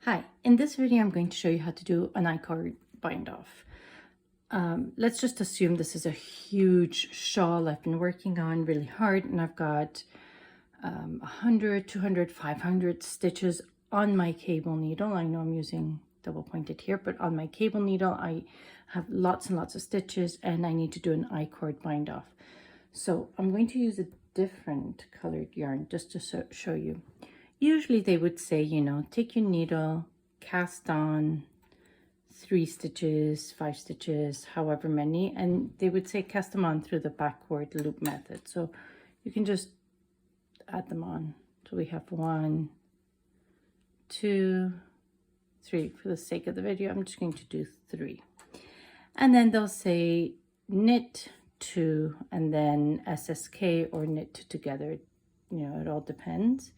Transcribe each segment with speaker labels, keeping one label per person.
Speaker 1: Hi, in this video I'm going to show you how to do an I-cord bind off. Let's just assume this is a huge shawl I've been working on really hard, and I've got 100, 200, 500 stitches on my cable needle. I know I'm using double pointed here, but on my cable needle I have lots and lots of stitches and I need to do an I-cord bind off. So I'm going to use a different colored yarn just to show you. Usually they would say, you know, take your needle, cast on 3 stitches, 5 stitches, however many, and they would say cast them on through the backward loop method. So you can just add them on. So we have 1, 2, 3. For the sake of the video, I'm just going to do 3. And then they'll say knit 2 and then SSK or knit 2 together. You know, it all depends.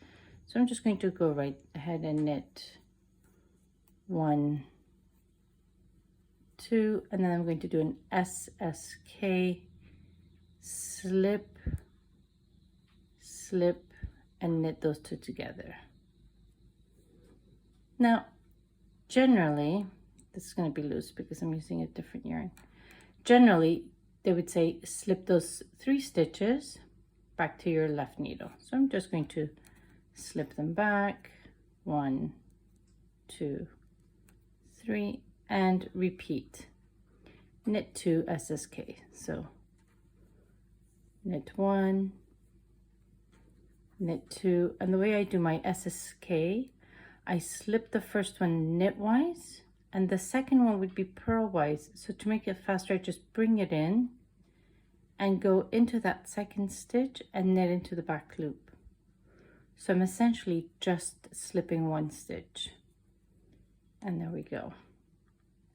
Speaker 1: So I'm just going to go right ahead and knit 1, 2, and then I'm going to do an SSK, slip, slip, and knit those 2 together. Now, generally, this is going to be loose because I'm using a different yarn. Generally, they would say slip those 3 stitches back to your left needle. So I'm just going to slip them back, 1, 2, 3, and repeat. Knit 2 SSK. So knit 1, knit 2, and the way I do my SSK, I slip the first one knitwise and the second one would be purlwise. So to make it faster, I just bring it in and go into that second stitch and knit into the back loop. So I'm essentially just slipping 1 stitch, and there we go.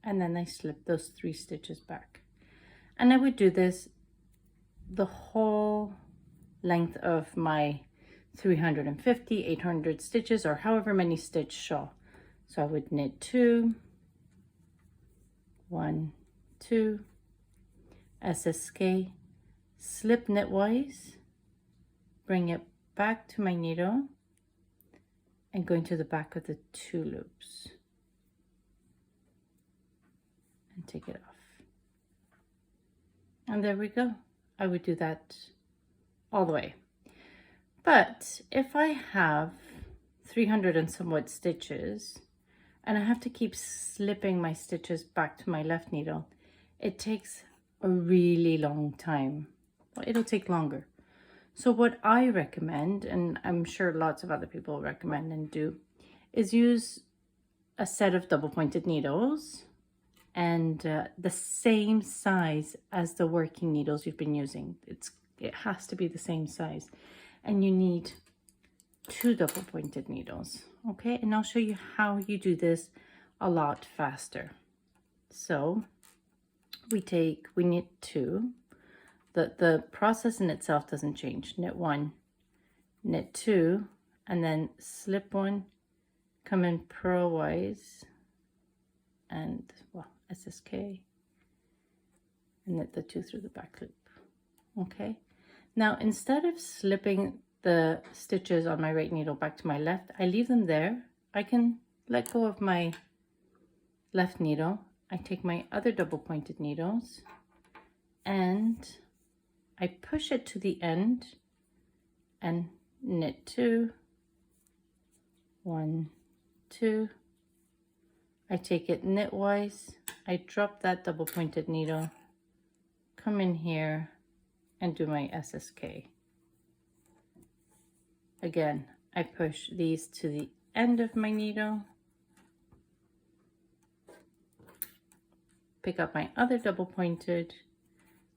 Speaker 1: And then I slip those 3 stitches back. And I would do this the whole length of my 350, 800 stitches, or however many stitch shawl. So I would knit 2, 1, 2, SSK, slip knitwise, bring it back to my needle and go into the back of the 2 loops and take it off. And there we go. I would do that all the way. But if I have 300 and somewhat stitches and I have to keep slipping my stitches back to my left needle, it takes a really long time. Well, it'll take longer. So what I recommend, and I'm sure lots of other people recommend and do, is use a set of double pointed needles and the same size as the working needles you've been using. It has to be the same size. And you need 2 double pointed needles, okay? And I'll show you how you do this a lot faster. So we knit 2. The process in itself doesn't change. Knit 1, knit 2, and then slip 1, come in purlwise, and well, SSK, and knit the 2 through the back loop. Okay. Now instead of slipping the stitches on my right needle back to my left, I leave them there. I can let go of my left needle. I take my other double pointed needles and I push it to the end and knit 2, 1, 2. I take it knitwise, I drop that double pointed needle, come in here and do my SSK. Again, I push these to the end of my needle, pick up my other double pointed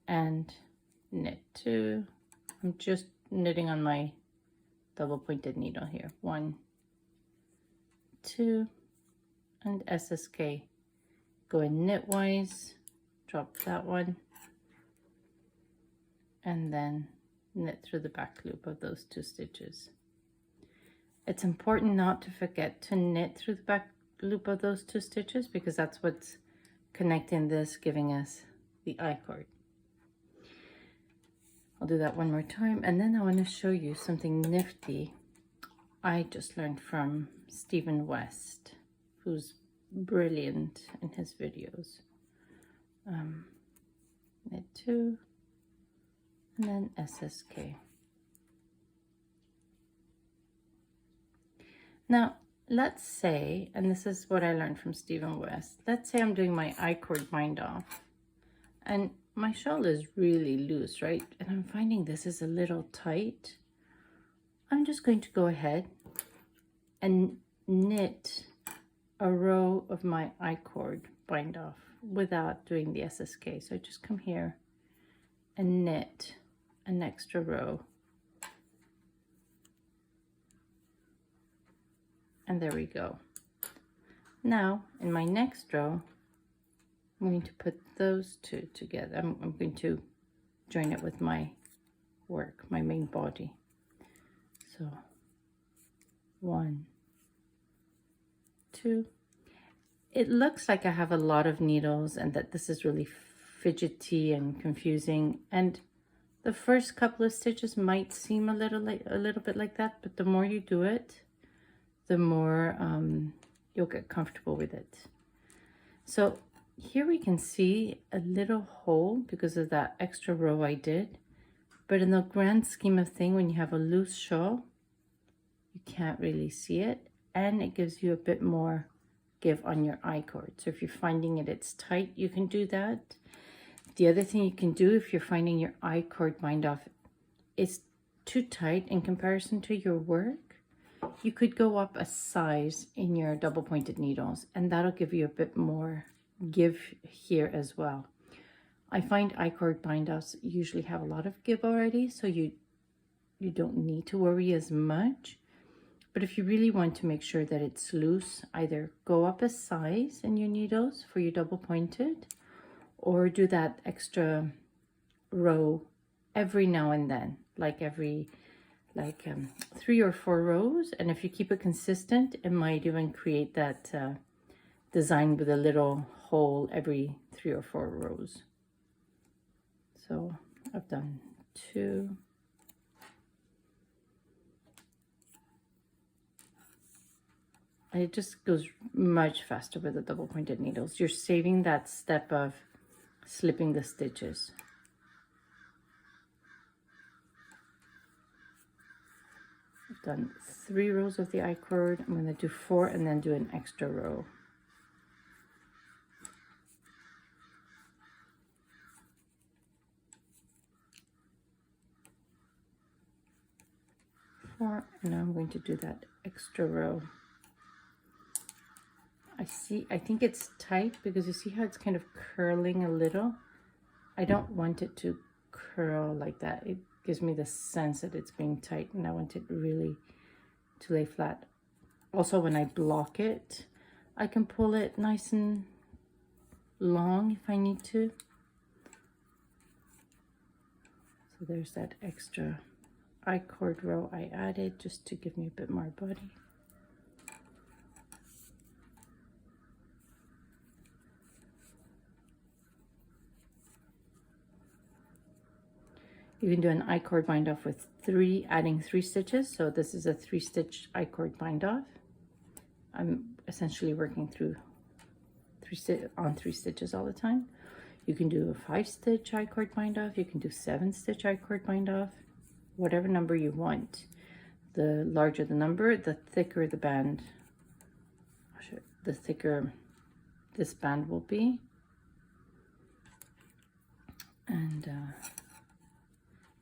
Speaker 1: and knit 2. I'm just knitting on my double pointed needle here. 1, 2, and SSK. Go in knitwise, drop that one, and then knit through the back loop of those 2 stitches. It's important not to forget to knit through the back loop of those 2 stitches because that's what's connecting this, giving us the I-cord. I'll do that one more time, and then I want to show you something nifty I just learned from Stephen West. who's brilliant in his videos. Knit 2 and then SSK. Now let's say, and this is what I learned from Stephen West, let's say I'm doing my I-cord bind off and my shawl is really loose, right? And I'm finding this is a little tight. I'm just going to go ahead and knit a row of my I-cord bind off without doing the SSK. So I just come here and knit an extra row. And there we go. Now in my next row, I'm going to put those two together. I'm going to join it with my work, my main body. So 1, 2. It looks like I have a lot of needles and that this is really fidgety and confusing. And the first couple of stitches might seem a little bit like that, but the more you do it, the more you'll get comfortable with it. So here we can see a little hole because of that extra row I did. But in the grand scheme of things, when you have a loose shawl, you can't really see it. And it gives you a bit more give on your I-cord. So if you're finding it's tight, you can do that. The other thing you can do if you're finding your I-cord bind off is too tight in comparison to your work, you could go up a size in your double pointed needles and that'll give you a bit more give here as well. I find I-cord bind offs usually have a lot of give already, so you don't need to worry as much. But if you really want to make sure that it's loose, either go up a size in your needles for your double pointed or do that extra row every now and then, like every 3 or 4 rows. And if you keep it consistent, it might even create that design with a little hole every 3 or 4 rows. So I've done 2. And it just goes much faster with the double pointed needles. You're saving that step of slipping the stitches. I've done 3 rows of the I-cord. I'm going to do 4 and then do an extra row. And now I'm going to do that extra row. I think it's tight because you see how it's kind of curling a little. I don't want it to curl like that. It gives me the sense that it's being tight and I want it really to lay flat. Also, when I block it, I can pull it nice and long if I need to. So there's that extra I-cord row I added just to give me a bit more body. You can do an I-cord bind off with adding 3 stitches. So this is a 3-stitch I-cord bind off. I'm essentially working through 3 stitches all the time. You can do a 5-stitch I-cord bind off. You can do 7-stitch I-cord bind off. Whatever number you want. The larger the number, the thicker the band. The thicker this band will be. And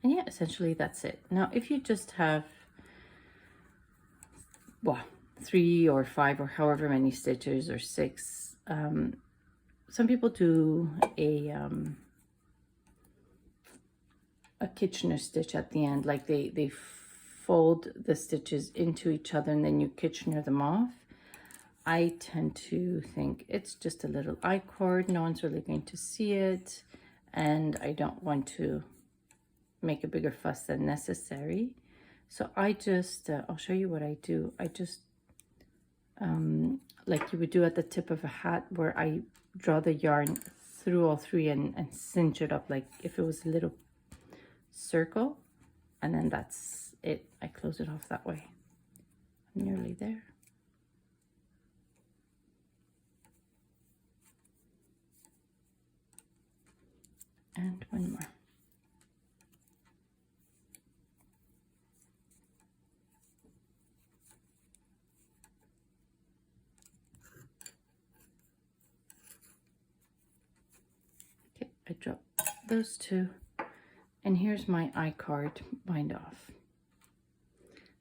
Speaker 1: yeah, essentially that's it. Now, if you just have, well, 3 or 5 or however many stitches or 6, some people do a Kitchener stitch at the end, like they fold the stitches into each other and then you Kitchener them off. I tend to think it's just a little I-cord, no one's really going to see it, and I don't want to make a bigger fuss than necessary. So I just, I'll show you what I do. I just, like you would do at the tip of a hat, where I draw the yarn through all 3 and cinch it up like if it was a little circle, and then that's it. I close it off that way. I'm nearly there. drop those two. And here's my I-card bind off.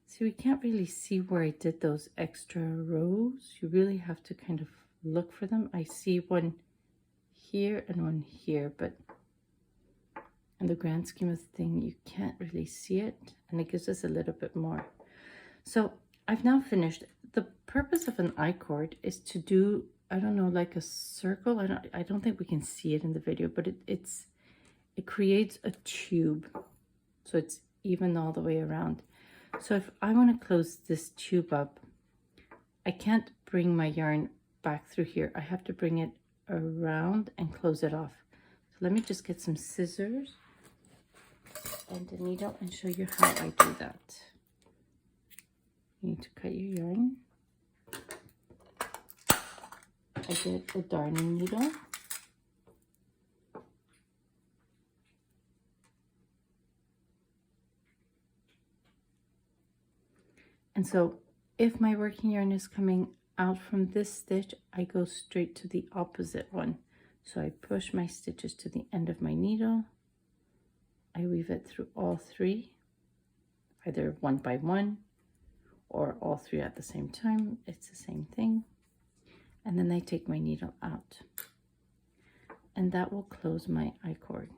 Speaker 1: See, we can't really see where I did those extra rows. You really have to kind of look for them. I see one here and one here, but in the grand scheme of things, you can't really see it, and it gives us a little bit more. So I've now finished. The purpose of an I-cord is to do, I don't know, like a circle. I don't think we can see it in the video, but it creates a tube, so it's even all the way around. So if I want to close this tube up, I can't bring my yarn back through here. I have to bring it around and close it off. So let me just get some scissors and a needle and show you how I do that. You need to cut your yarn. I get a darning needle. And so if my working yarn is coming out from this stitch, I go straight to the opposite one. So I push my stitches to the end of my needle. I weave it through all three, either one by one or all three at the same time. It's the same thing. And then I take my needle out. And that will close my I-cord.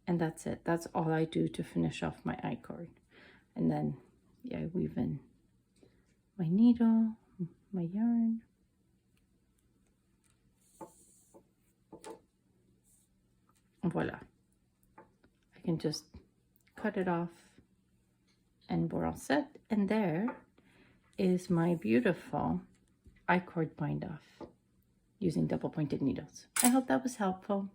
Speaker 1: And that's it. That's all I do to finish off my I-cord. And then I weave in my needle, my yarn. Voila. I can just cut it off and we're all set. And there is my beautiful I-cord bind off using double pointed needles. I hope that was helpful.